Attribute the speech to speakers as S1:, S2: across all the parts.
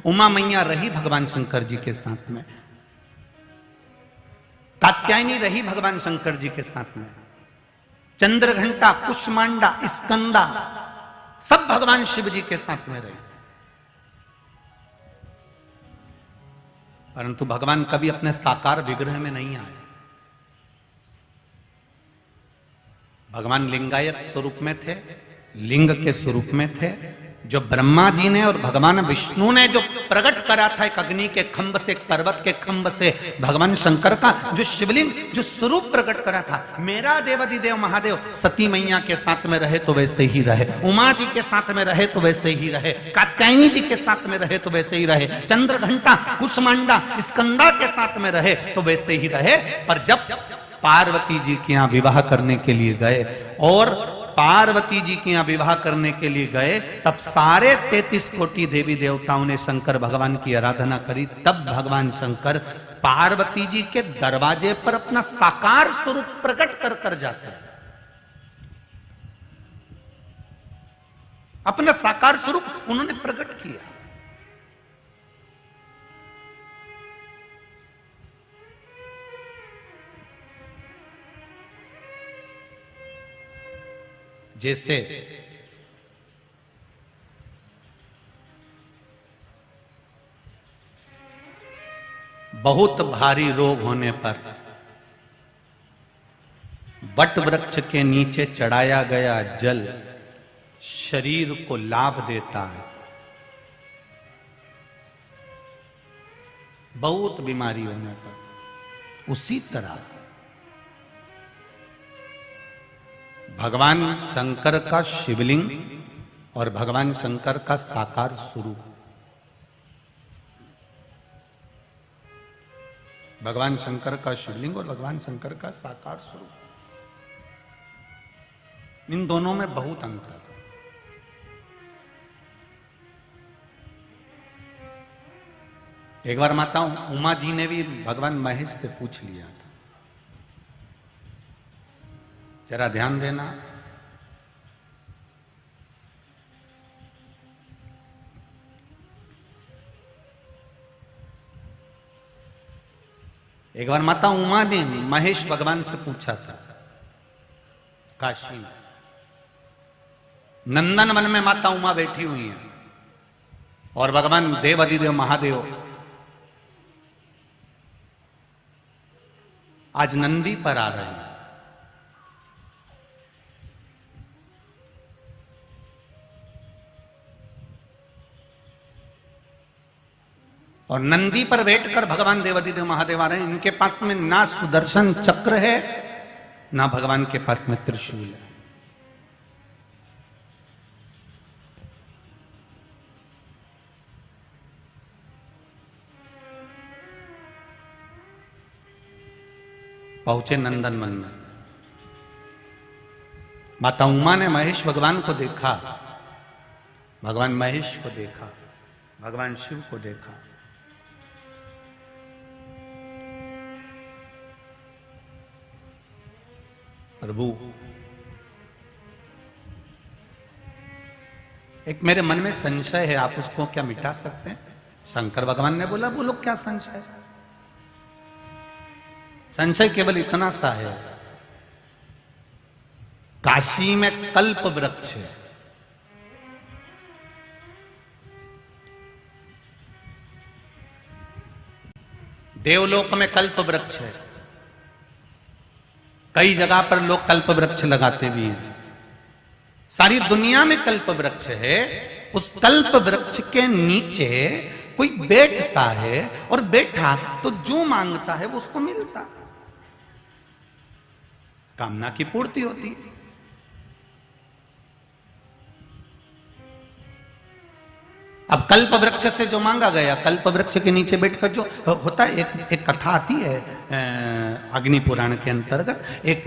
S1: उमा मैया रही भगवान शंकर जी के साथ में, कात्यायनी रही भगवान शंकर जी के साथ में, चंद्रघंटा, कुष्मांडा, स्कंदा सब भगवान शिव जी के साथ में रहे। परंतु भगवान कभी अपने साकार विग्रह में नहीं आए। भगवान लिंगायत स्वरूप में थे, लिंग के स्वरूप में थे। जो ब्रह्मा जी ने और भगवान विष्णु ने जो प्रकट करा था एक अग्नि के खंभ से, एक पर्वत के खंभ से, भगवान शंकर का जो शिवलिंग, जो स्वरूप प्रकट करा था, मेरा देवाधिदेव महादेव सती मैया के साथ में रहे तो वैसे ही रहे, उमा जी के साथ में रहे तो वैसे ही रहे, कात्यायनी जी के साथ में रहे तो वैसे ही रहे, चंद्रघंटा, कुष्मांडा, स्कंदा के साथ में रहे तो वैसे ही रहे। पर जब पार्वती जी के यहाँ विवाह करने के लिए गए और पार्वती जी के यहाँ विवाह करने के लिए गए, तब सारे 33 कोटि देवी देवताओं ने शंकर भगवान की आराधना करी। तब भगवान शंकर पार्वती जी के दरवाजे पर अपना साकार स्वरूप प्रकट कर कर जाते हैं। अपना साकार स्वरूप उन्होंने प्रकट किया। जैसे बहुत भारी रोग होने पर वट वृक्ष के नीचे चढ़ाया गया जल शरीर को लाभ देता है। बहुत बीमारी होने पर उसी तरह भगवान शंकर का शिवलिंग और भगवान शंकर का साकार स्वरूप, भगवान शंकर का शिवलिंग और भगवान शंकर का साकार स्वरूप, इन दोनों में बहुत अंतर। एक बार माता उमा जी ने भी भगवान महेश से पूछ लिया था, जरा ध्यान देना, एक बार माता उमा ने महेश भगवान से पूछा था काशी में, नंदन वन में माता उमा बैठी हुई है और भगवान देवाधिदेव महादेव आज नंदी पर आ रहे हैं। और नंदी पर बैठकर भगवान देवाधिदेव महादेव आ रहे हैं। इनके पास में ना सुदर्शन चक्र है, ना भगवान के पास में त्रिशूल है। पहुंचे नंदन वन में, माता उमा ने महेश भगवान को देखा, भगवान महेश को देखा, भगवान शिव को देखा। प्रभु, एक मेरे मन में संशय है, आप उसको क्या मिटा सकते हैं? शंकर भगवान ने बोला, बोलो क्या संशय? संशय केवल इतना सा है, काशी में कल्प वृक्ष है, देवलोक में कल्प वृक्ष है, कई जगह पर लोग कल्प वृक्ष लगाते भी हैं, सारी दुनिया में कल्प वृक्ष है। उस कल्प वृक्ष के नीचे कोई बैठता है और बैठा तो जो मांगता है वो उसको मिलता, कामना की पूर्ति होती है। अब कल्प वृक्ष से जो मांगा गया, कल्प वृक्ष के नीचे बैठकर जो होता है, एक कथा आती है अग्नि पुराण के अंतर्गत, एक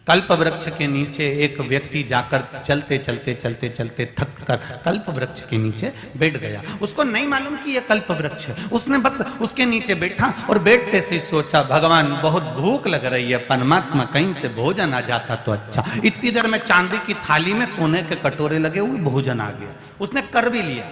S1: कल्प वृक्ष के नीचे एक व्यक्ति जाकर चलते चलते चलते चलते थक कर कल्प वृक्ष के नीचे बैठ गया। उसको नहीं मालूम कि यह कल्प वृक्ष है, उसने बस उसके नीचे बैठा और बैठते से सोचा, भगवान बहुत भूख लग रही है, परमात्मा कहीं से भोजन आ जाता तो अच्छा। इतनी देर में चांदी की थाली में सोने के कटोरे लगे हुए भोजन आ गया, उसने कर भी लिया।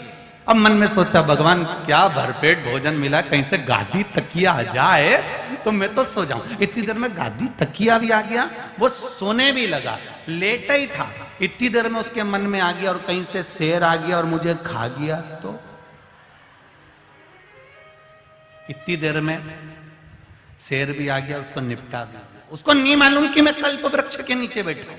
S1: अब मन में सोचा भगवान क्या भरपेट भोजन मिला, कहीं से गादी तकिया आ जाए तो मैं तो सो जाऊं। इतनी देर में गादी तकिया भी आ गया, वो सोने भी लगा, लेटा ही था। इतनी देर में उसके मन में आ गया और कहीं से शेर आ गया और मुझे खा गया तो। इतनी देर में शेर भी आ गया, उसको निपटा भी गया। उसको नहीं मालूम कि मैं कल्प वृक्ष के नीचे बैठा हूं।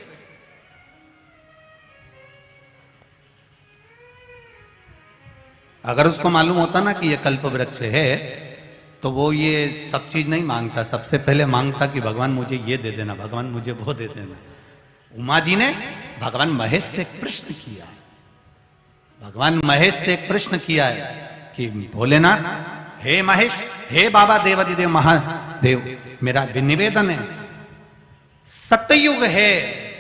S1: अगर उसको मालूम होता ना कि ये कल्प वृक्ष है तो वो ये सब चीज नहीं मांगता, सबसे पहले मांगता कि भगवान मुझे ये दे देना, भगवान मुझे वो दे देना। उमा जी ने भगवान महेश से एक प्रश्न किया, भगवान महेश से एक प्रश्न किया है कि भोलेनाथ, हे महेश, हे बाबा देवादिदेव महादेव, मेरा निवेदन है, सतयुग है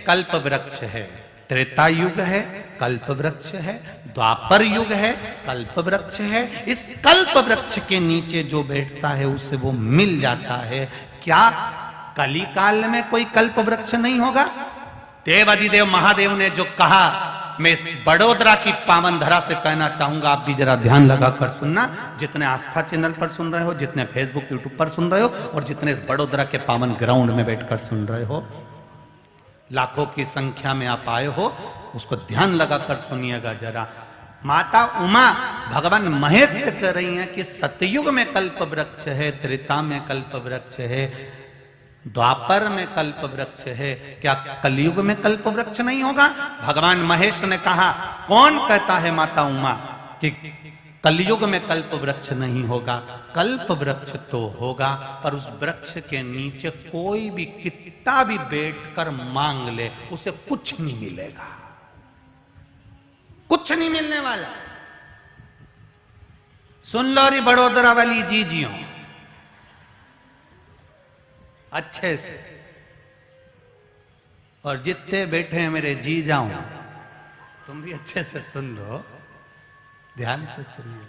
S1: कल्प वृक्ष है, त्रेता युग है कल्प वृक्ष है, द्वापर युग है कल्प वृक्ष है। इस कल्प वृक्ष के नीचे जो बैठता है उससे वो मिल जाता है। क्या कली काल में कोई कल्प वृक्ष नहीं होगा? देवादिदेव महादेव ने जो कहा, मैं इस बड़ोदरा की पावन धरा से कहना चाहूंगा, आप भी जरा ध्यान लगाकर सुनना। जितने आस्था चैनल पर सुन रहे हो, जितने फेसबुक यूट्यूब पर सुन रहे हो, और जितने इस बड़ोदरा के पावन ग्राउंड में बैठकर सुन रहे हो, लाखों की संख्या में आप आए हो, उसको ध्यान लगाकर सुनिएगा जरा। माता उमा भगवान महेश से कह रही हैं कि सतयुग में कल्प वृक्ष है, त्रेता में कल्प वृक्ष है, द्वापर में कल्प वृक्ष है, क्या कलयुग में कल्प वृक्ष नहीं होगा? भगवान महेश ने कहा, कौन कहता है माता उमा कि कलयुग में कल्प वृक्ष नहीं होगा? कल्प वृक्ष तो होगा, पर उस वृक्ष के नीचे कोई भी कितना भी बैठकर मांग ले, उसे कुछ नहीं मिलेगा, कुछ नहीं मिलने वाला। सुन लो री बड़ोदरा वाली जीजियों अच्छे से, और जितने बैठे हैं मेरे जी जाऊं, तुम भी अच्छे से सुन लो, ध्यान से सुनिए।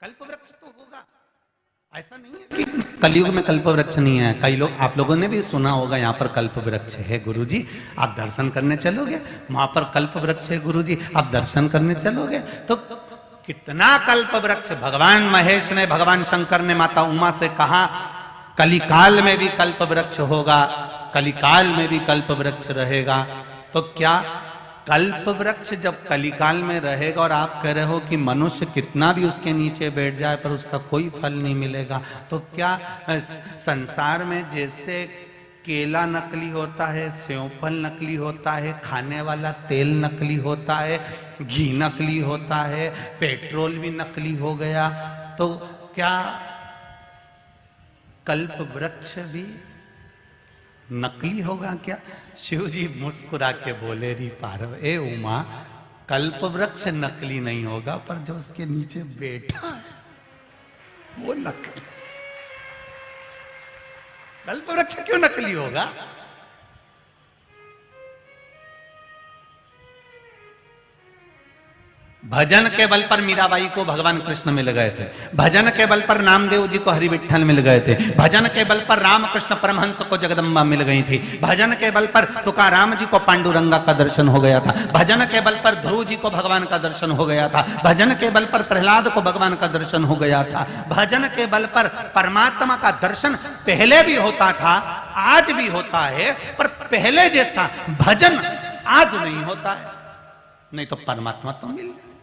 S1: कल्प वृक्ष तो होगा, ऐसा नहीं है कि कलयुग में कल्प वृक्ष नहीं है। कई लोग, आप लोगों ने भी सुना होगा यहाँ पर कल्प वृक्ष है गुरुजी, आप दर्शन करने चलोगे, वहां पर कल्प वृक्ष है गुरुजी, आप दर्शन करने चलोगे। तो कितना कल्प वृक्ष! भगवान महेश ने, भगवान शंकर ने माता उमा से कहा, कलिकाल में भी कल्प वृक्ष होगा, कलिकाल में भी कल्प वृक्ष रहेगा। तो क्या कल्प वृक्ष जब कलिकाल में रहेगा और आप कह रहे हो कि मनुष्य कितना भी उसके नीचे बैठ जाए पर उसका कोई फल नहीं मिलेगा, तो क्या संसार में जैसे केला नकली होता है, सेवफल नकली होता है, खाने वाला तेल नकली होता है, घी नकली होता है, पेट्रोल भी नकली हो गया, तो क्या कल्प वृक्ष भी नकली होगा क्या? शिव जी मुस्कुरा के बोले, री पार्वती, ए उमा, कल्प वृक्ष नकली नहीं होगा, पर जो उसके नीचे बैठा है वो नकली। कल्प वृक्ष क्यों नकली होगा? भजन के बल पर मीराबाई को भगवान कृष्ण मिल गए थे, भजन के बल पर नामदेव जी को हरि विठ्ठल मिल गए थे, भजन के बल पर रामकृष्ण परमहंस को जगदम्बा मिल गई थी, भजन के बल पर तुकाराम जी को पांडुरंगा का दर्शन हो गया था, भजन के बल पर ध्रुव जी को भगवान का दर्शन हो गया था, भजन के बल पर प्रहलाद को भगवान का दर्शन हो गया था, भजन के बल पर परमात्मा का दर्शन पहले भी होता था, आज भी होता है, पर पहले जैसा भजन आज नहीं होता है। नहीं तो परमात्मा तो मिल जाए।